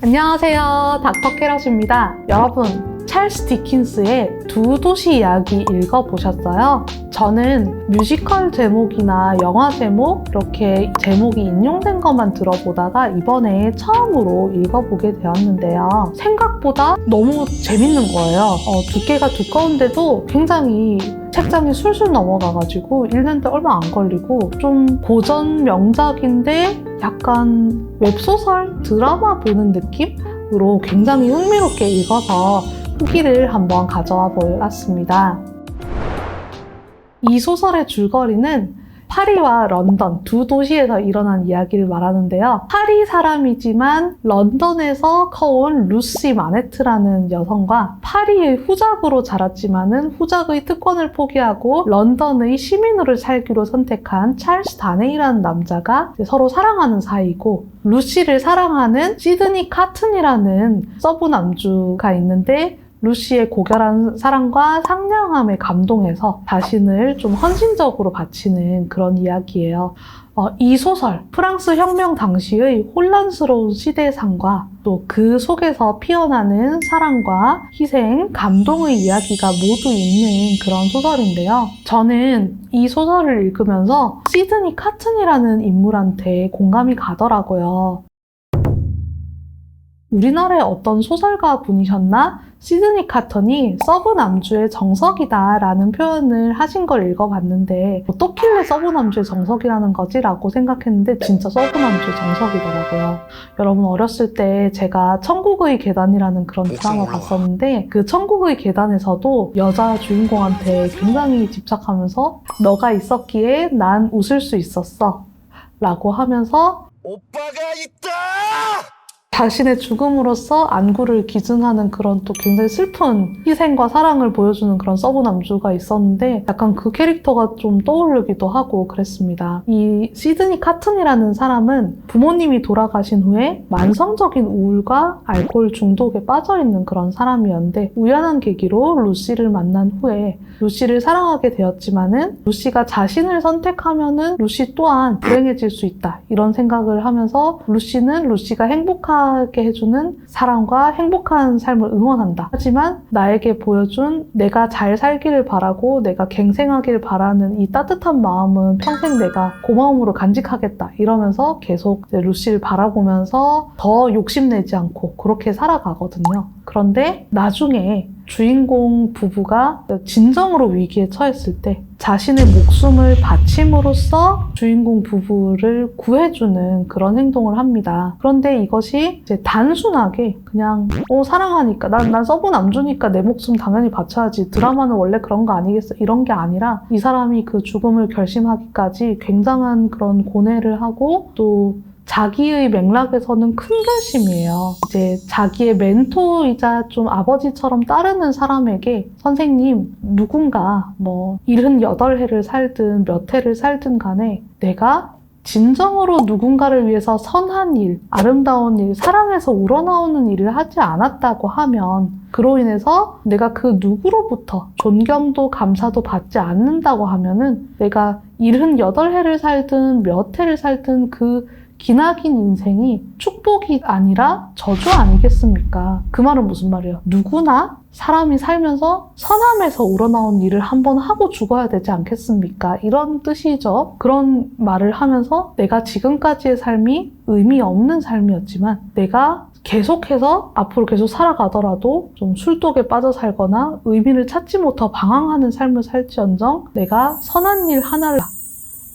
안녕하세요. 닥터 캐럿입니다. 여러분, 찰스 디킨스의 두 도시 이야기 읽어보셨어요? 저는 뮤지컬 제목이나 영화 제목 이렇게 제목이 인용된 것만 들어보다가 이번에 처음으로 읽어보게 되었는데요. 생각보다 너무 재밌는 거예요. 두께가 두꺼운데도 굉장히 책장이 술술 넘어가가지고 읽는데 얼마 안 걸리고 좀 고전 명작인데 약간 웹소설, 드라마 보는 느낌으로 굉장히 흥미롭게 읽어서 후기를 한번 가져와 보았습니다. 이 소설의 줄거리는 파리와 런던 두 도시에서 일어난 이야기를 말하는데요. 파리 사람이지만 런던에서 커온 루시 마네트라는 여성과 파리의 후작으로 자랐지만은 후작의 특권을 포기하고 런던의 시민으로 살기로 선택한 찰스 다네이라는 남자가 서로 사랑하는 사이고, 루시를 사랑하는 시드니 카튼이라는 서브 남주가 있는데 루시의 고결한 사랑과 상냥함에 감동해서 자신을 좀 헌신적으로 바치는 그런 이야기예요. 이 소설, 프랑스 혁명 당시의 혼란스러운 시대상과 또 그 속에서 피어나는 사랑과 희생, 감동의 이야기가 모두 있는 그런 소설인데요. 저는 이 소설을 읽으면서 시드니 카튼이라는 인물한테 공감이 가더라고요. 우리나라의 어떤 소설가 분이셨나? 시드니 카튼이 서브 남주의 정석이다 라는 표현을 하신 걸 읽어봤는데 어떻길래 서브 남주의 정석이라는 거지? 라고 생각했는데 진짜 서브 남주의 정석이더라고요. 여러분, 어렸을 때 제가 천국의 계단이라는 그런 드라마 봤었는데 그 천국의 계단에서도 여자 주인공한테 굉장히 집착하면서 너가 있었기에 난 웃을 수 있었어 라고 하면서 오빠가 있다! 자신의 죽음으로써 안구를 기증하는 그런 또 굉장히 슬픈 희생과 사랑을 보여주는 그런 서브 남주가 있었는데 약간 그 캐릭터가 좀 떠오르기도 하고 그랬습니다. 이 시드니 카튼이라는 사람은 부모님이 돌아가신 후에 만성적인 우울과 알코올 중독에 빠져있는 그런 사람이었는데 우연한 계기로 루시를 만난 후에 루시를 사랑하게 되었지만은 루시가 자신을 선택하면은 루시 또한 불행해질 수 있다 이런 생각을 하면서 루시는 루시가 행복하게 해주는 사랑과 행복한 삶을 응원한다. 하지만 나에게 보여준 내가 잘 살기를 바라고 내가 갱생하기를 바라는 이 따뜻한 마음은 평생 내가 고마움으로 간직하겠다 이러면서 계속 루시를 바라보면서 더 욕심내지 않고 그렇게 살아가거든요. 그런데 나중에 주인공 부부가 진정으로 위기에 처했을 때 자신의 목숨을 바침으로써 주인공 부부를 구해주는 그런 행동을 합니다. 그런데 이것이 이제 단순하게 그냥 사랑하니까 난 서브 남주니까 내 목숨 당연히 바쳐야지, 드라마는 원래 그런 거 아니겠어, 이런 게 아니라 이 사람이 그 죽음을 결심하기까지 굉장한 그런 고뇌를 하고 또 자기의 맥락에서는 큰 결심이에요. 이제 자기의 멘토이자 좀 아버지처럼 따르는 사람에게 선생님, 누군가 78해를 살든 몇 해를 살든 간에 내가 진정으로 누군가를 위해서 선한 일, 아름다운 일, 사랑에서 우러나오는 일을 하지 않았다고 하면 그로 인해서 내가 그 누구로부터 존경도 감사도 받지 않는다고 하면은 내가 78해를 살든 몇 해를 살든 그 기나긴 인생이 축복이 아니라 저주 아니겠습니까? 그 말은 무슨 말이에요? 누구나 사람이 살면서 선함에서 우러나온 일을 한번 하고 죽어야 되지 않겠습니까? 이런 뜻이죠. 그런 말을 하면서 내가 지금까지의 삶이 의미 없는 삶이었지만 내가 계속해서 앞으로 계속 살아가더라도 좀 술독에 빠져 살거나 의미를 찾지 못하고 방황하는 삶을 살지언정 내가 선한 일 하나를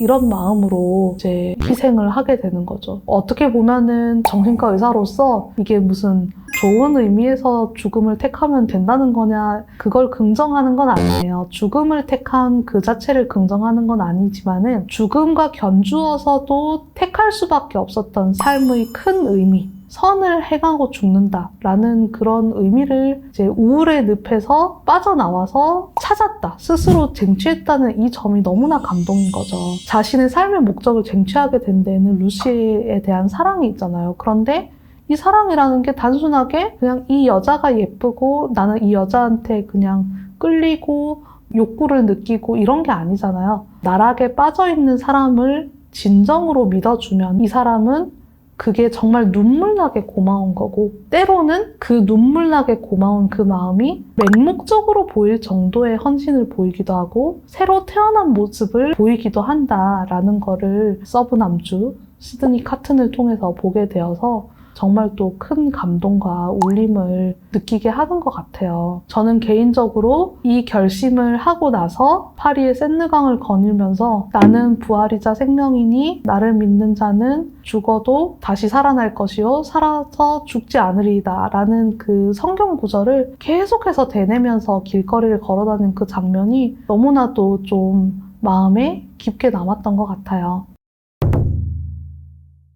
이런 마음으로 이제 희생을 하게 되는 거죠. 어떻게 보면은 정신과 의사로서 이게 무슨 좋은 의미에서 죽음을 택하면 된다는 거냐, 그걸 긍정하는 건 아니에요. 죽음을 택한 그 자체를 긍정하는 건 아니지만은 죽음과 견주어서도 택할 수밖에 없었던 삶의 큰 의미, 선을 행하고 죽는다라는 그런 의미를 이제 우울의 늪에서 빠져나와서 찾았다, 스스로 쟁취했다는 이 점이 너무나 감동인 거죠. 자신의 삶의 목적을 쟁취하게 된 데에는 루시에 대한 사랑이 있잖아요. 그런데 이 사랑이라는 게 단순하게 그냥 이 여자가 예쁘고 나는 이 여자한테 그냥 끌리고 욕구를 느끼고 이런 게 아니잖아요. 나락에 빠져있는 사람을 진정으로 믿어주면 이 사람은 그게 정말 눈물나게 고마운 거고, 때로는 그 눈물나게 고마운 그 마음이 맹목적으로 보일 정도의 헌신을 보이기도 하고 새로 태어난 모습을 보이기도 한다라는 거를 서브남주 시드니 카튼을 통해서 보게 되어서 정말 또 큰 감동과 울림을 느끼게 하는 것 같아요. 저는 개인적으로 이 결심을 하고 나서 파리의 샌느강을 거닐면서 나는 부활이자 생명이니 나를 믿는 자는 죽어도 다시 살아날 것이요 살아서 죽지 않으리이다 라는 그 성경 구절을 계속해서 되뇌면서 길거리를 걸어다니는 그 장면이 너무나도 좀 마음에 깊게 남았던 것 같아요.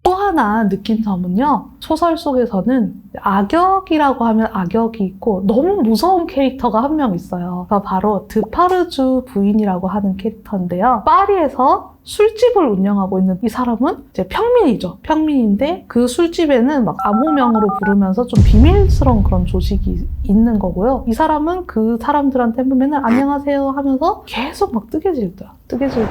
또 하나 느낀 점은요, 소설 속에서는 악역이라고 하면 악역이 있고 너무 무서운 캐릭터가 한 명 있어요. 바로 드파르주 부인이라고 하는 캐릭터인데요. 파리에서 술집을 운영하고 있는 이 사람은 이제 평민이죠. 평민인데 그 술집에는 막 암호명으로 부르면서 좀 비밀스러운 그런 조직이 있는 거고요. 이 사람은 그 사람들한테 보면은 안녕하세요 하면서 계속 막 뜨개질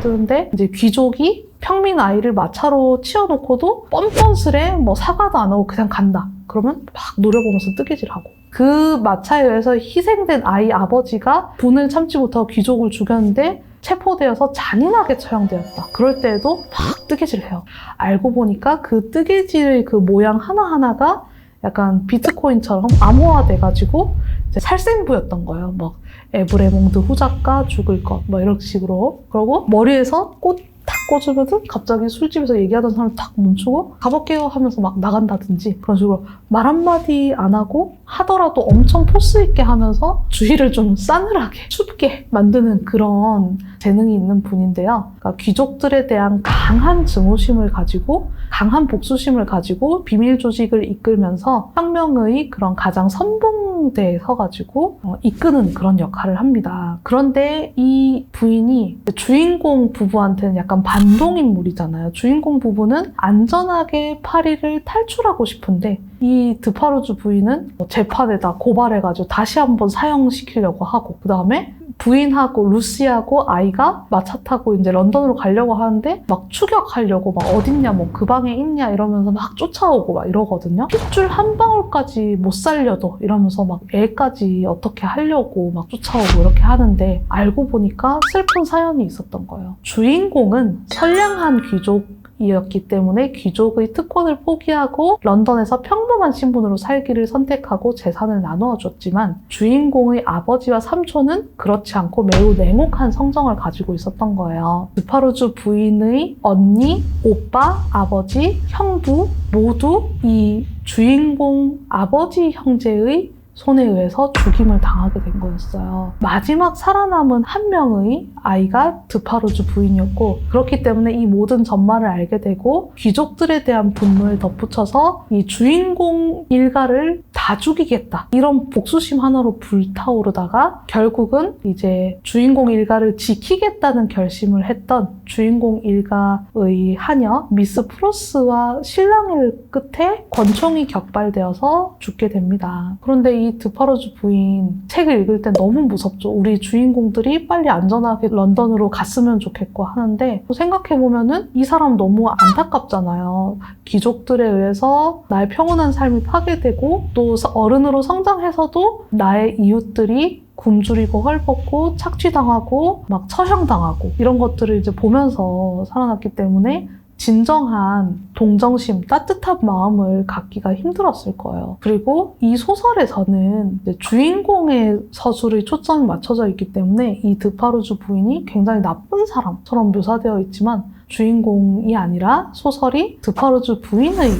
뜨는데 이제 귀족이 평민 아이를 마차로 치워놓고도 뻔뻔스레 뭐 사과도 안 하고 그냥 간다. 그러면 막 노려보면서 뜨개질하고. 그 마차에 의해서 희생된 아이 아버지가 분을 참지 못하고 귀족을 죽였는데 체포되어서 잔인하게 처형되었다. 그럴 때에도 막 뜨개질을 해요. 알고 보니까 그 뜨개질의 그 모양 하나하나가 약간 비트코인처럼 암호화돼가지고 이제 살생부였던 거예요. 막 에브레몽드 후작가 죽을 것 뭐 이런 식으로. 그러고 머리에서 꽃 탁 꽂으면은 갑자기 술집에서 얘기하던 사람 탁 멈추고 가볼게요 하면서 막 나간다든지 그런 식으로 말 한마디 안 하고 하더라도 엄청 포스 있게 하면서 주위를 좀 싸늘하게 춥게 만드는 그런 재능이 있는 분인데요. 그러니까 귀족들에 대한 강한 증오심을 가지고 강한 복수심을 가지고 비밀 조직을 이끌면서 혁명의 그런 가장 선봉대에 서가지고 이끄는 그런 역할을 합니다. 그런데 이 부인이 주인공 부부한테는 약간 반동인물이잖아요. 주인공 부부는 안전하게 파리를 탈출하고 싶은데 이 드파르주 부인은 재판에다 고발해가지고 다시 한번 사형시키려고 하고 그 다음에 부인하고 루시하고 아이가 마차 타고 이제 런던으로 가려고 하는데 막 추격하려고 막 어딨냐 뭐 그 방에 있냐 이러면서 막 쫓아오고 막 이러거든요. 핏줄 한 방울까지 못 살려도 이러면서 막 애까지 어떻게 하려고 막 쫓아오고 이렇게 하는데 알고 보니까 슬픈 사연이 있었던 거예요. 주인공은 선량한 귀족이었기 때문에 귀족의 특권을 포기하고 런던에서 평범한 신분으로 살기를 선택하고 재산을 나누어 줬지만 주인공의 아버지와 삼촌은 그렇지 않고 매우 냉혹한 성정을 가지고 있었던 거예요. 드파르주 부인의 언니, 오빠, 아버지, 형부 모두 이 주인공 아버지 형제의 손에 의해서 죽임을 당하게 된 거였어요. 마지막 살아남은 한 명의 아이가 드파르주 부인이었고 그렇기 때문에 이 모든 전말을 알게 되고 귀족들에 대한 분노에 덧붙여서 이 주인공 일가를 다 죽이겠다 이런 복수심 하나로 불타오르다가 결국은 이제 주인공 일가를 지키겠다는 결심을 했던 주인공 일가의 하녀 미스 프로스와 신랑일 끝에 권총이 격발되어서 죽게 됩니다. 그런데 이 드파르주 부인 책을 읽을 때 너무 무섭죠. 우리 주인공들이 빨리 안전하게 런던으로 갔으면 좋겠고 하는데 생각해보면은 이 사람 너무 안타깝잖아요. 귀족들에 의해서 나의 평온한 삶이 파괴되고 또 어른으로 성장해서도 나의 이웃들이 굶주리고 헐벗고 착취당하고 막 처형당하고 이런 것들을 이제 보면서 살아났기 때문에 진정한 동정심, 따뜻한 마음을 갖기가 힘들었을 거예요. 그리고 이 소설에서는 이제 주인공의 서술의 초점이 맞춰져 있기 때문에 이 드파르주 부인이 굉장히 나쁜 사람처럼 묘사되어 있지만 주인공이 아니라 소설이 드파르주 부인의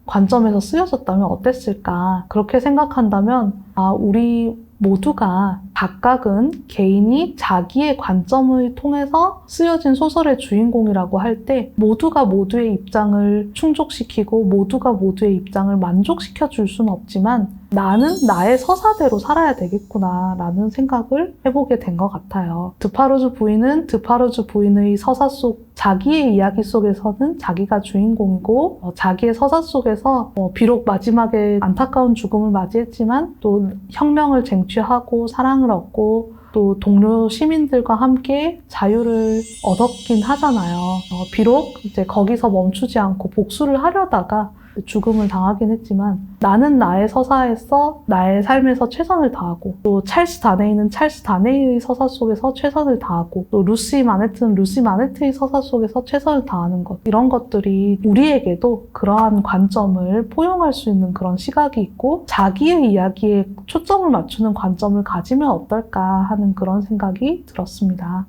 관점에서 쓰여졌다면 어땠을까? 그렇게 생각한다면 우리 모두가 각각은 개인이 자기의 관점을 통해서 쓰여진 소설의 주인공이라고 할 때 모두가 모두의 입장을 충족시키고 모두가 모두의 입장을 만족시켜 줄 수는 없지만 나는 나의 서사대로 살아야 되겠구나 라는 생각을 해보게 된 것 같아요. 드파르주 부인은 드파르주 부인의 서사 속 자기의 이야기 속에서는 자기가 주인공이고 자기의 서사 속에서 비록 마지막에 안타까운 죽음을 맞이했지만 또 혁명을 쟁취하고 사랑을 얻고 또 동료 시민들과 함께 자유를 얻었긴 하잖아요. 비록 이제 거기서 멈추지 않고 복수를 하려다가 죽음을 당하긴 했지만 나는 나의 서사에서 나의 삶에서 최선을 다하고 또 찰스 다네이는 찰스 다네이의 서사 속에서 최선을 다하고 또 루시 마네트는 루시 마네트의 서사 속에서 최선을 다하는 것 이런 것들이 우리에게도 그러한 관점을 포용할 수 있는 그런 시각이 있고 자기의 이야기에 초점을 맞추는 관점을 가지면 어떨까 하는 그런 생각이 들었습니다.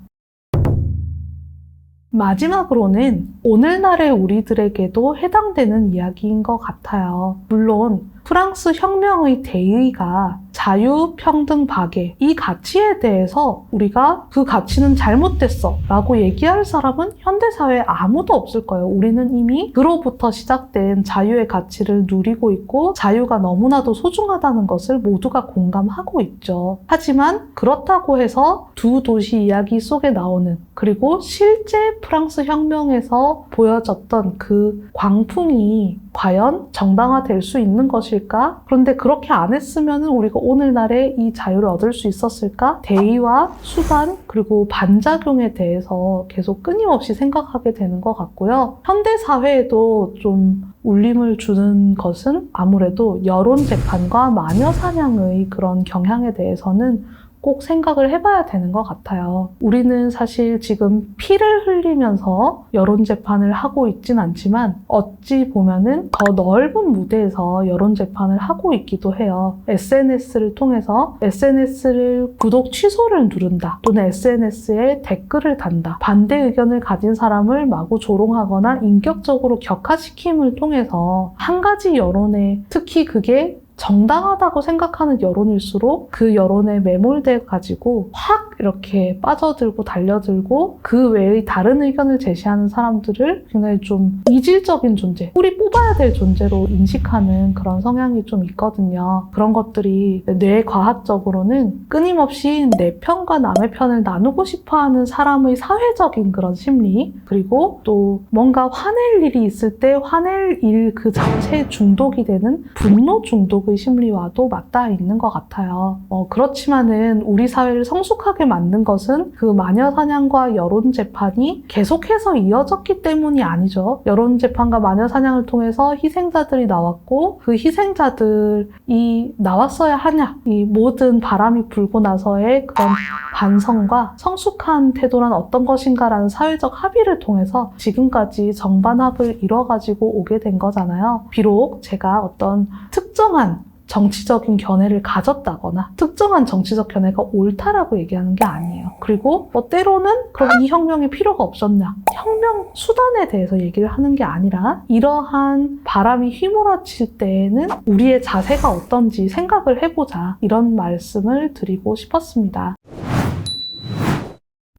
마지막으로는 오늘날의 우리들에게도 해당되는 이야기인 것 같아요. 물론 프랑스 혁명의 대의가 자유, 평등, 박애 이 가치에 대해서 우리가 그 가치는 잘못됐어 라고 얘기할 사람은 현대사회에 아무도 없을 거예요. 우리는 이미 그로부터 시작된 자유의 가치를 누리고 있고 자유가 너무나도 소중하다는 것을 모두가 공감하고 있죠. 하지만 그렇다고 해서 두 도시 이야기 속에 나오는 그리고 실제 프랑스 혁명에서 보여졌던 그 광풍이 과연 정당화될 수 있는 것일까? 그런데 그렇게 안 했으면 우리가 오늘날의 이 자유를 얻을 수 있었을까? 대의와 수단 그리고 반작용에 대해서 계속 끊임없이 생각하게 되는 것 같고요. 현대 사회에도 좀 울림을 주는 것은 아무래도 여론 재판과 마녀 사냥의 그런 경향에 대해서는 꼭 생각을 해봐야 되는 것 같아요. 우리는 사실 지금 피를 흘리면서 여론재판을 하고 있진 않지만 어찌 보면은 더 넓은 무대에서 여론재판을 하고 있기도 해요. SNS를 통해서 SNS를 구독 취소를 누른다 또는 SNS에 댓글을 단다. 반대 의견을 가진 사람을 마구 조롱하거나 인격적으로 격하시킴을 통해서 한 가지 여론에 특히 그게 정당하다고 생각하는 여론일수록 그 여론에 매몰돼 가지고 확 이렇게 빠져들고 달려들고 그 외의 다른 의견을 제시하는 사람들을 굉장히 좀 이질적인 존재, 뿌리 뽑아야 될 존재로 인식하는 그런 성향이 좀 있거든요. 그런 것들이 뇌과학적으로는 끊임없이 내 편과 남의 편을 나누고 싶어하는 사람의 사회적인 그런 심리, 그리고 또 뭔가 화낼 일이 있을 때 화낼 일 그 자체에 중독이 되는 분노 중독 의 심리와도 맞닿아 있는 것 같아요. 그렇지만은 우리 사회를 성숙하게 만든 것은 그 마녀 사냥과 여론 재판이 계속해서 이어졌기 때문이 아니죠. 여론 재판과 마녀 사냥을 통해서 희생자들이 나왔고 그 희생자들이 나왔어야 하냐, 이 모든 바람이 불고 나서의 그런 반성과 성숙한 태도란 어떤 것인가라는 사회적 합의를 통해서 지금까지 정반합을 이뤄가지고 오게 된 거잖아요. 비록 제가 어떤 특정한 정치적인 견해를 가졌다거나 특정한 정치적 견해가 옳다라고 얘기하는 게 아니에요. 그리고 때로는 그럼 이 혁명이 필요가 없었냐? 혁명 수단에 대해서 얘기를 하는 게 아니라 이러한 바람이 휘몰아칠 때에는 우리의 자세가 어떤지 생각을 해보자. 이런 말씀을 드리고 싶었습니다.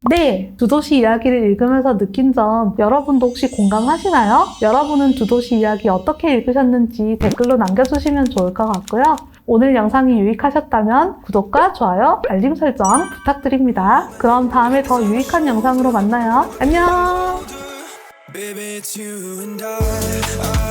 네, 두도시 이야기를 읽으면서 느낀 점 여러분도 혹시 공감하시나요? 여러분은 두도시 이야기 어떻게 읽으셨는지 댓글로 남겨주시면 좋을 것 같고요. 오늘 영상이 유익하셨다면 구독과 좋아요, 알림 설정 부탁드립니다. 그럼 다음에 더 유익한 영상으로 만나요. 안녕! Baby, it's you and I